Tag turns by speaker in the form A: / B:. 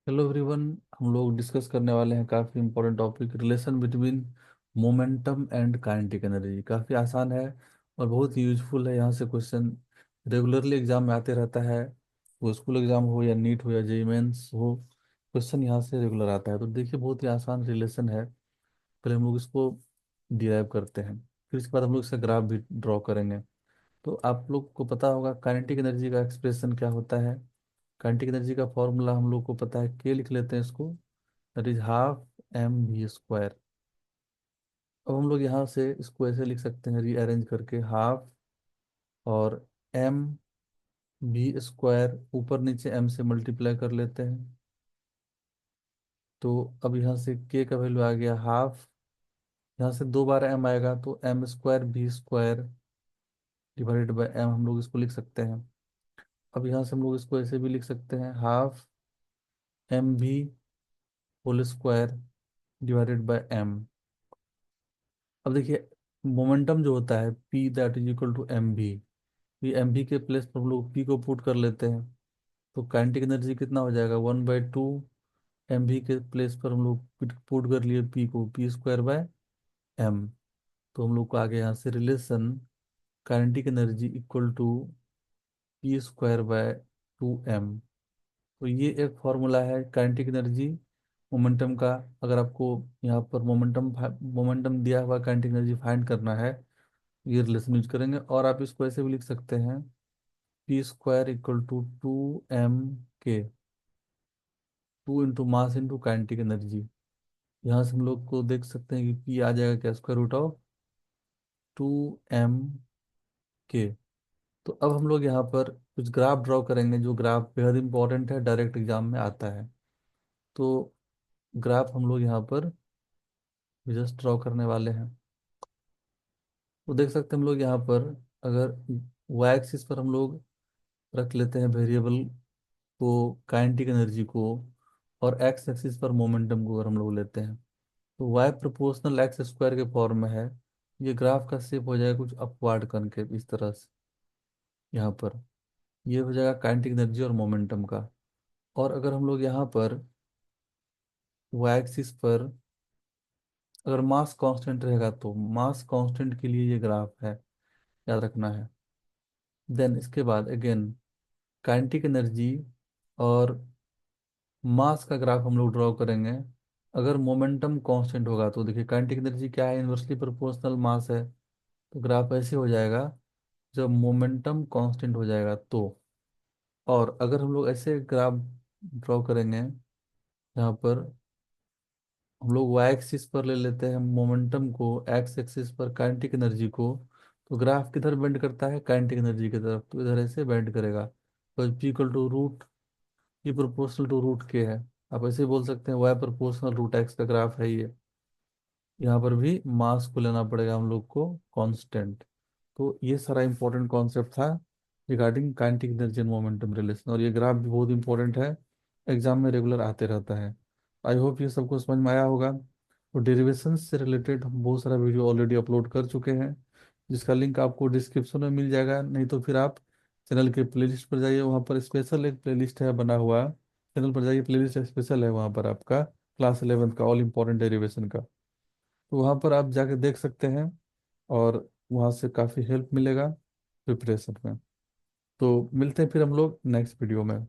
A: Hello everyone. हम लोग discuss करने वाले हैं काफ़ी important topic, relation between momentum and kinetic energy. काफ़ी आसान है और बहुत ही यूजफुल है। यहाँ से क्वेश्चन रेगुलरली एग्जाम में आते रहता है। वो स्कूल एग्जाम हो या नीट हो या जेईई मेंस हो, क्वेश्चन यहाँ से रेगुलर आता है। तो देखिए, बहुत ही आसान रिलेशन है। पहले हम लोग इसको डिराइव करते हैं, फिर इसके बाद हम लोग इसका ग्राफ भी ड्रॉ करेंगे। तो आप लोग को पता होगा काइनेटिक एनर्जी का एक्सप्रेशन क्या होता है। काइनेटिक एनर्जी का फॉर्मूला हम लोग को पता है, के लिख लेते हैं इसको, that is half M V square. अब हम लोग यहाँ से इसको ऐसे लिख सकते हैं रीअरेंज करके, हाफ और एम वी स्क्वायर ऊपर नीचे एम से मल्टीप्लाई कर लेते हैं। तो अब यहाँ से के का वैल्यू आ गया हाफ, यहाँ से दो बार एम आएगा तो M square V square divided by M, हम लोग इसको लिख सकते हैं। अब यहाँ से हम लोग इसको ऐसे भी लिख सकते हैं, half M V whole square divided by M. अब देखिए, मोमेंटम जो होता है P that is equal to M भी, ये एम भी के प्लेस पर हम लोग पी को पुट कर लेते हैं। तो काइनेटिक एनर्जी कितना हो जाएगा, 1/2 एम भी के प्लेस पर हम लोग पुट कर लिए पी को, पी स्क्वायर बाय एम। तो हम लोग को आगे यहाँ से relation kinetic energy equal to P square by 2m। तो ये एक फॉर्मूला है काइनेटिक एनर्जी मोमेंटम का। अगर आपको यहाँ पर मोमेंटम मोमेंटम दिया हुआ काइनेटिक एनर्जी फाइंड करना है, ये रिलेशन यूज करेंगे। और आप इसको ऐसे भी लिख सकते हैं, P square equal to 2m के, 2 into mass into kinetic energy. यहाँ से हम लोग को देख सकते हैं कि पी आ जाएगा क्या, स्क्वायर रूट ऑफ 2m के। तो अब हम लोग यहाँ पर कुछ ग्राफ ड्रॉ करेंगे, जो ग्राफ बेहद इंपॉर्टेंट है, डायरेक्ट एग्जाम में आता है। तो ग्राफ हम लोग यहाँ पर जस्ट ड्रॉ करने वाले हैं। तो देख सकते हैं हम लोग यहाँ पर, अगर वाई एक्सिस पर हम लोग रख लेते हैं वेरिएबल को, काइनेटिक एनर्जी को, और एक्स एक्सिस पर मोमेंटम को अगर हम लोग लेते हैं, तो वाई प्रोपोर्शनल एक्स स्क्वायर के फॉर्म में है। ये ग्राफ का शेप हो जाएगा कुछ अपवार्ड करके इस तरह से। यहाँ पर ये हो जाएगा काइनेटिक एनर्जी और मोमेंटम का। और अगर हम लोग यहाँ पर वाई एक्सिस पर अगर मास कांस्टेंट रहेगा, तो मास कांस्टेंट के लिए ये ग्राफ है, याद रखना है। देन इसके बाद अगेन काइनेटिक एनर्जी और मास का ग्राफ हम लोग ड्रॉ करेंगे। अगर मोमेंटम कांस्टेंट होगा तो देखिए, काइनेटिक एनर्जी क्या है, इन्वर्सली प्रोपोर्शनल मास है। तो ग्राफ ऐसे हो जाएगा जब मोमेंटम कांस्टेंट हो जाएगा तो। और अगर हम लोग ऐसे ग्राफ ड्रॉ करेंगे, यहाँ पर हम लोग वाई एक्सिस पर ले लेते हैं मोमेंटम को, एक्स एक्सिस पर काइनेटिक एनर्जी को, तो ग्राफ किधर बेंड करता है, काइनेटिक एनर्जी की तरफ, तो इधर ऐसे बेंड करेगा। तो पी इक्वल टू रूट, ये प्रोपोर्शनल टू रूट के है। आप ऐसे बोल सकते हैं वाई प्रोपोर्शनल रूट एक्स का ग्राफ है ये। यहाँ पर भी मास को लेना पड़ेगा हम लोग को कांस्टेंट। तो ये सारा इंपॉर्टेंट कॉन्सेप्ट था regarding kinetic energy and momentum relation, और ये ग्राफ भी बहुत इंपॉर्टेंट है, एग्जाम में रेगुलर आते रहता है। आई होप ये सबको समझ में आया होगा। तो डेरिवेशन से रिलेटेड हम बहुत सारा वीडियो ऑलरेडी अपलोड कर चुके हैं, जिसका लिंक आपको डिस्क्रिप्शन में मिल जाएगा, नहीं तो फिर आप चैनल के प्लेलिस्ट पर जाइए, वहाँ पर स्पेशल एक प्लेलिस्ट है बना हुआ। चैनल पर जाइए, प्लेलिस्ट स्पेशल है वहाँ पर आपका क्लास 11 का ऑल इंपॉर्टेंट डेरिवेशन का। तो वहाँ पर आप जाके देख सकते हैं, और वहाँ से काफ़ी हेल्प मिलेगा प्रिपरेशन में। तो मिलते हैं फिर हम लोग नेक्स्ट वीडियो में।